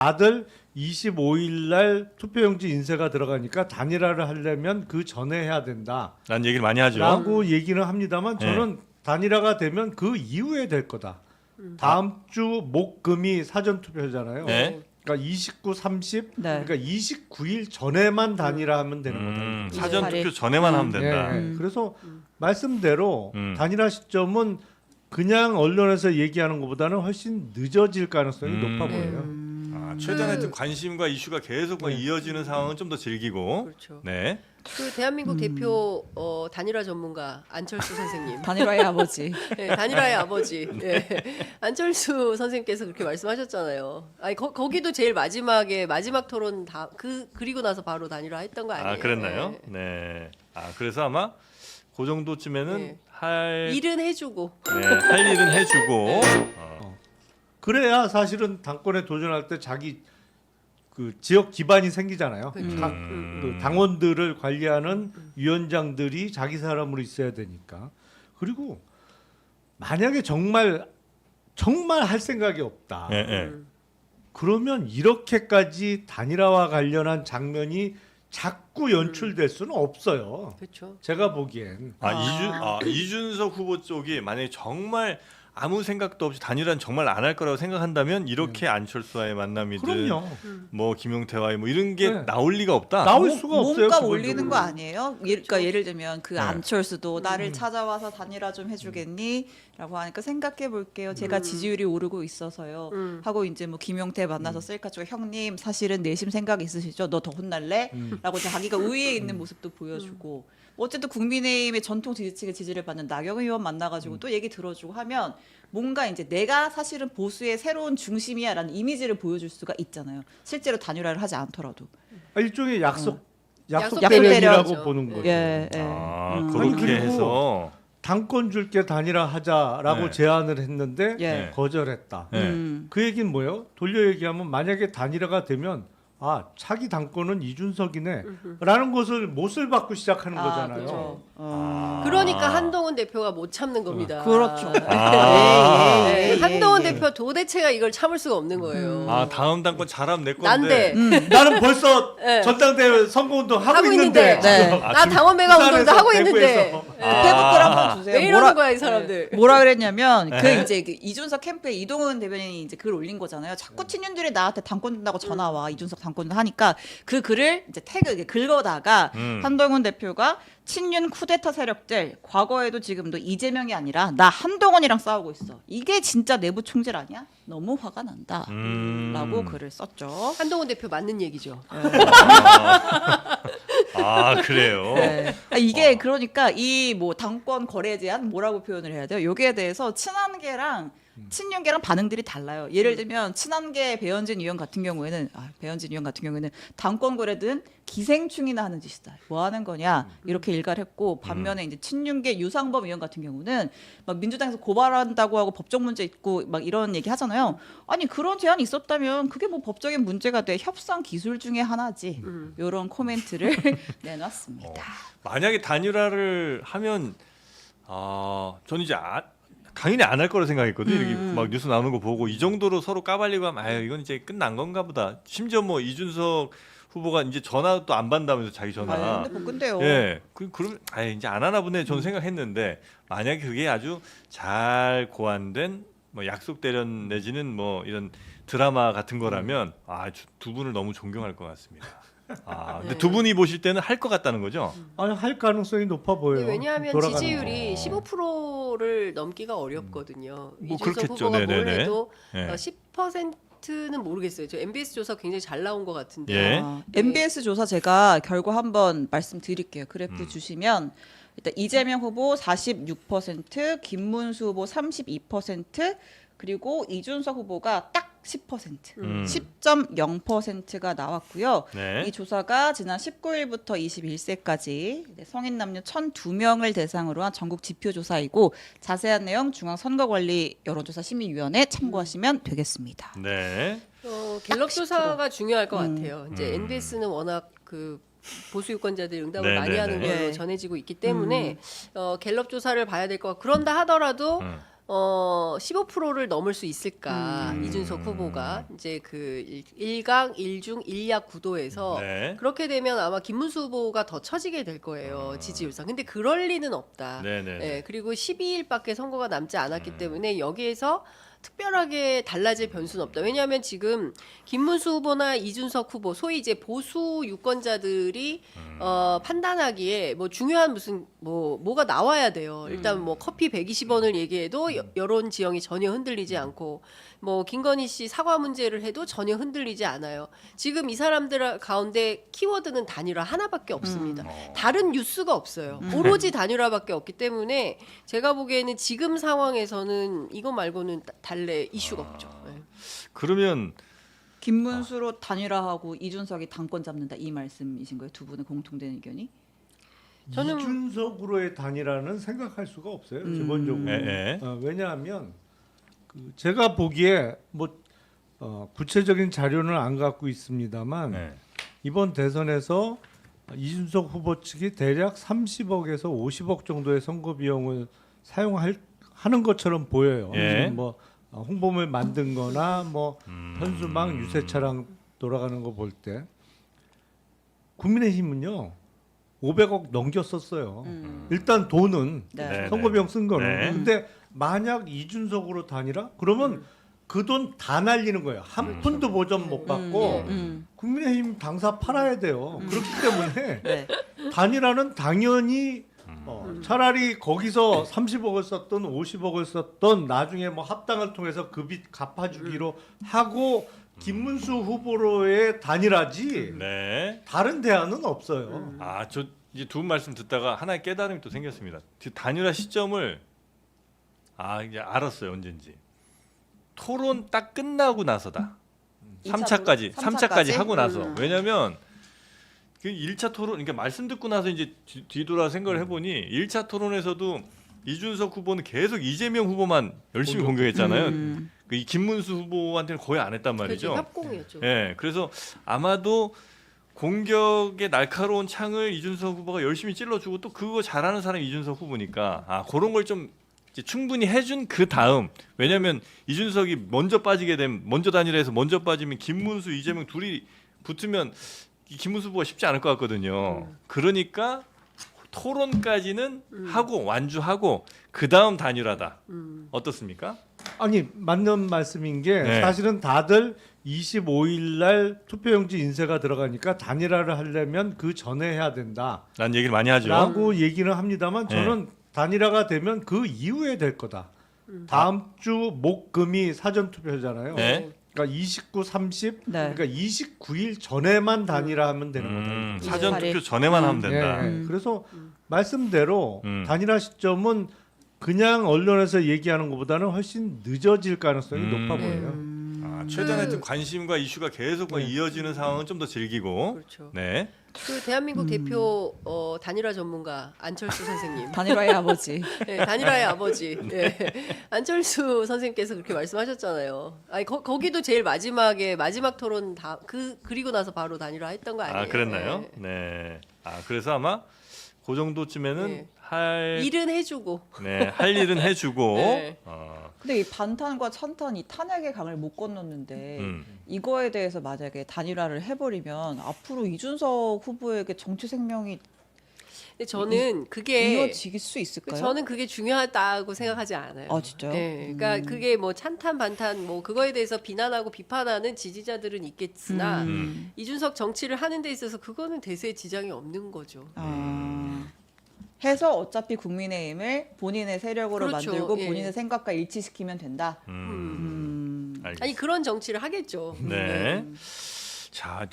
다들 25일 날 투표용지 인쇄가 들어가니까 단일화를 하려면 그 전에 해야 된다. 난 얘기를 많이 하죠. 라고 얘기는 합니다만 네. 저는 단일화가 되면 그 이후에 될 거다. 다음 주 목금이 사전 투표잖아요. 네. 그러니까 29, 30, 네. 그러니까 29일 전에만 단일화하면 되는 거다. 사전 28일. 투표 전에만 하면 된다. 네. 그래서 말씀대로 음. 단일화 시점은 그냥 언론에서 얘기하는 것보다는 훨씬 늦어질 가능성이 높아 보여요. 아, 최대한 하여튼 관심과 이슈가 계속 네. 이어지는 상황은 좀 더 즐기고. 그렇죠. 네. 그 대한민국 대표 단일화 전문가 안철수 선생님. 단일화의 아버지. 네, 단일화의 아버지. 네. 안철수 선생님께서 그렇게 말씀하셨잖아요. 아니 거기도 제일 마지막에 마지막 토론 그리고 나서 바로 단일화했던 거 아니에요? 아, 그랬나요? 네. 네. 아, 그래서 아마 그 정도쯤에는 네. 할 일은 해주고. 네, 할 일은 해주고. 그래야 사실은 당권에 도전할 때 자기 그 지역 기반이 생기잖아요. 각 그 당원들을 관리하는 위원장들이 자기 사람으로 있어야 되니까. 그리고 만약에 정말 할 생각이 없다. 예, 예. 그러면 이렇게까지 단일화와 관련한 장면이 자꾸 연출될 수는 없어요. 그렇죠. 제가 보기엔. 이준석 후보 쪽이 만약에 정말 아무 생각도 없이 단일화는 정말 안 할 거라고 생각한다면 이렇게 안철수와의 만남이든 그럼요. 뭐 김용태와의 뭐 이런 게 네. 나올 리가 없다. 나올 수가 없어요. 몸값 그건 올리는 좀. 거 아니에요? 그러니까 예를 들면 그 네. 안철수도 나를 찾아와서 단일화 좀 해주겠니? 라고 하니까 생각해 볼게요. 제가 지지율이 오르고 있어서요. 하고 이제 뭐 김용태 만나서 셀카 쪽에 형님 사실은 내심 생각 있으시죠? 너 더 혼날래? 라고 자기가 우위에 있는 모습도 보여주고 어쨌든 국민의힘의 전통 지지층의 지지를 받는 나경원 의원 만나가지고 또 얘기 들어주고 하면 뭔가 이제 내가 사실은 보수의 새로운 중심이야라는 이미지를 보여줄 수가 있잖아요. 실제로 단일화를 하지 않더라도. 일종의 약속 약속 대련이라고 대련이죠. 보는 거죠. 예, 예. 아, 아니, 그렇게 그리고 해서 당권 줄게 단일화 하자라고 네. 제안을 했는데 예. 거절했다. 네. 그 얘기는 뭐예요? 돌려 얘기하면 만약에 단일화가 되면 차기 당권은 이준석이네 라는 것을 못을 받고 시작하는 거잖아요. 그렇죠. 그러니까 한동훈 대표가 못 참는 겁니다. 그렇죠. 네, 예, 예, 한동훈 예. 대표 도대체가 이걸 참을 수가 없는 거예요. 아, 다음 당권 잘하면 내 건데. 난데 나는 벌써 네. 전당대회 선거운동 하고 하고 있는데 있는데 네. 나 당원매가 운동도 부산에서, 하고 있는데 대구에서. 페북글 한번 주세요. 왜 이러는 거야 이 사람들. 뭐라 그랬냐면 네. 그 이제 그 이준석 캠프에 이동훈 대변인이 이제 글 올린 거잖아요. 자꾸 친윤들이 나한테 당권 준다고 전화 와. 이준석 당권 하니까 그 글을 이제 태그 긁어다가 한동훈 대표가 친윤 쿠데타 세력들 과거에도 지금도 이재명이 아니라 나 한동훈이랑 싸우고 있어. 이게 진짜 내부 총질 아니야? 너무 화가 난다. 라고 글을 썼죠. 한동훈 대표 맞는 얘기죠. 아, 그래요. 네. 이게 그러니까 이 뭐 당권 거래 제한 뭐라고 표현을 해야 돼요? 여기에 대해서 친한계랑 친윤계랑 반응들이 달라요. 예를 들면 친한계 배현진 의원 같은 경우에는 당권 거래든 기생충이나 하는 짓이다. 뭐 하는 거냐 이렇게 일가를 했고 반면에 이제 친윤계 유상범 의원 같은 경우는 막 민주당에서 고발한다고 하고 법적 문제 있고 막 이런 얘기 하잖아요. 아니 그런 제안이 있었다면 그게 뭐 법적인 문제가 돼 협상 기술 중에 하나지. 이런 코멘트를 내놨습니다. 만약에 단일화를 하면 저는 이제 당연히 안 할 거라 생각했거든요. 이렇게 막 뉴스 나오는 거 보고 이 정도로 서로 까발리고 하면 이건 이제 끝난 건가 보다. 심지어 뭐 이준석 후보가 이제 전화도 안 받는다면서 자기 전화. 근데 뭐 근데요. 예. 그럼 이제 안 하나 보네. 저는 생각했는데 만약에 그게 아주 잘 고안된 뭐 약속 대련 내지는 뭐 이런 드라마 같은 거라면 두 분을 너무 존경할 것 같습니다. 근데 두 분이 보실 때는 할 것 같다는 거죠? 아니 할 가능성이 높아 보여요. 왜냐하면 돌아가는 지지율이 거. 15%를 넘기가 어렵거든요. 뭐 이준석 그렇겠죠. 후보가 뭘 네네네. 해도 네. 10%는 모르겠어요. 저 MBS 조사 굉장히 잘 나온 것 같은데. 예. MBS 조사 제가 결과 한번 말씀드릴게요. 그래프 주시면 일단 이재명 후보 46%, 김문수 후보 32%, 그리고 이준석 후보가 딱 10%, 10.0%가 나왔고요. 네. 이 조사가 지난 19일부터 21세까지 성인 남녀 1,002명을 대상으로 한 전국 지표 조사이고 자세한 내용 중앙선거관리 여론조사 심의위원회 참고하시면 되겠습니다. 네. 갤럽 조사가 중요할 것 같아요. 이제 MBS는 워낙 그 보수 유권자들이 응답을 네, 많이 네, 하는 네. 걸로 네. 전해지고 있기 때문에 갤럽 조사를 봐야 될 것 같고 그런다 하더라도 15%를 넘을 수 있을까 이준석 후보가 이제 그 1강 1중 1약 구도에서 네. 그렇게 되면 아마 김문수 후보가 더 처지게 될 거예요 지지율상. 근데 그럴 리는 없다. 네네. 예, 그리고 12일밖에 선거가 남지 않았기 때문에 여기에서 특별하게 달라질 변수는 없다. 왜냐하면 지금 김문수 후보나 이준석 후보, 소위 이제 보수 유권자들이 판단하기에 뭐 중요한 무슨 뭐가 나와야 돼요. 일단 뭐 커피 120원을 얘기해도 여론 지형이 전혀 흔들리지 않고 뭐 김건희 씨 사과 문제를 해도 전혀 흔들리지 않아요. 지금 이 사람들 가운데 키워드는 단일화 하나밖에 없습니다. 다른 뉴스가 없어요. 오로지 단일화밖에 없기 때문에 제가 보기에는 지금 상황에서는 이거 말고는 달래 이슈가 없죠. 네. 그러면 김문수로 단일화하고 이준석이 당권 잡는다 이 말씀이신 거예요? 두 분의 공통된 의견이? 저는- 이준석으로의 단일화는 생각할 수가 없어요. 기본적으로. 예. 왜냐하면 제가 보기에 뭐 구체적인 자료는 안 갖고 있습니다만 네. 이번 대선에서 이준석 후보 측이 대략 30억에서 50억 정도의 선거 비용을 사용하는 것처럼 보여요. 예. 지금 뭐 홍보물 만든거나 뭐 현수막 유세차량 돌아가는 거 볼 때 국민의힘은요 500억 넘겼었어요. 일단 돈은 네. 선거 비용 쓴 거는. 네. 근데 만약 이준석으로 단일화? 그러면 그 돈 다 날리는 거예요. 한 푼도 보전 못 받고 국민의힘 당사 팔아야 돼요. 그렇기 때문에 네. 단일화는 당연히 차라리 거기서 30억을 썼던 50억을 썼던 나중에 뭐 합당을 통해서 그 빚 갚아주기로 하고 김문수 후보로의 단일화지 네. 다른 대안은 없어요. 아, 저 이제 두 분 말씀 듣다가 하나의 깨달음이 또 생겼습니다. 단일화 시점을 이제 알았어요. 언젠지. 토론 딱 끝나고 나서다. 3차까지 3차까지 하고 나서. 왜냐면 그 1차 토론 그러니까 말씀 듣고 나서 이제 뒤돌아 생각을 해 보니 1차 토론에서도 이준석 후보는 계속 이재명 후보만 열심히 공격했잖아요. 이 김문수 후보한테는 거의 안 했단 말이죠. 그렇죠. 협공이었죠. 예. 그래서 아마도 공격의 날카로운 창을 이준석 후보가 열심히 찔러주고 또 그거 잘하는 사람이 이준석 후보니까 그런 걸 좀 충분히 해준 그 다음 왜냐하면 이준석이 먼저 빠지게 되면 먼저 단일화해서 먼저 빠지면 김문수 이재명 둘이 붙으면 이 김문수 후보가 쉽지 않을 것 같거든요. 그러니까 토론까지는 하고 완주하고 그 다음 단일화다. 어떻습니까? 아니 맞는 말씀인 게 네. 사실은 다들 25일 날 투표용지 인쇄가 들어가니까 단일화를 하려면 그 전에 해야 된다. 난 얘기를 많이 하죠. 라고 얘기는 합니다만 네. 저는 단일화가 되면 그 이후에 될 거다. 다음 주 목금이 사전 투표잖아요. 네. 그러니까 29, 30, 네. 그러니까 29일 전에만 단일화하면 되는 거다. 사전 28일. 투표 전에만 하면 된다. 네. 그래서 말씀대로 단일화 시점은 그냥 언론에서 얘기하는 것보다는 훨씬 늦어질 가능성이 높아 보여요. 최대한 하여튼 관심과 이슈가 계속 이어지는 상황은 좀 더 즐기고. 그렇죠. 네. 그 대한민국 대표 단일화 전문가 안철수 선생님. 단일화의 아버지. 네, 단일화의 아버지. 네. 안철수 선생님께서 그렇게 말씀하셨잖아요. 아니 거기도 제일 마지막에 마지막 토론 그리고 나서 바로 단일화 했던 거 아니에요? 그랬나요? 네. 네. 그래서 아마 그 정도쯤에는 네. 할 일은 해주고. 할 일은 해주고. 네. 근데 이 반탄과 찬탄 이 탄약의 강을 못 건넜는데 이거에 대해서 만약에 단일화를 해버리면 앞으로 이준석 후보에게 정치 생명이 근데 저는 그게 이어질 수 있을까요? 저는 그게 중요하다고 생각하지 않아요. 아 진짜요? 네, 그러니까 그게 뭐 찬탄 반탄 뭐 그거에 대해서 비난하고 비판하는 지지자들은 있겠으나 이준석 정치를 하는 데 있어서 그거는 대세에 지장이 없는 거죠. 해서 어차피 국민의힘을 본인의 세력으로 그렇죠. 만들고 예. 본인의 생각과 일치시키면 된다. 알겠습니다. 아니 그런 정치를 하겠죠. 네. 자,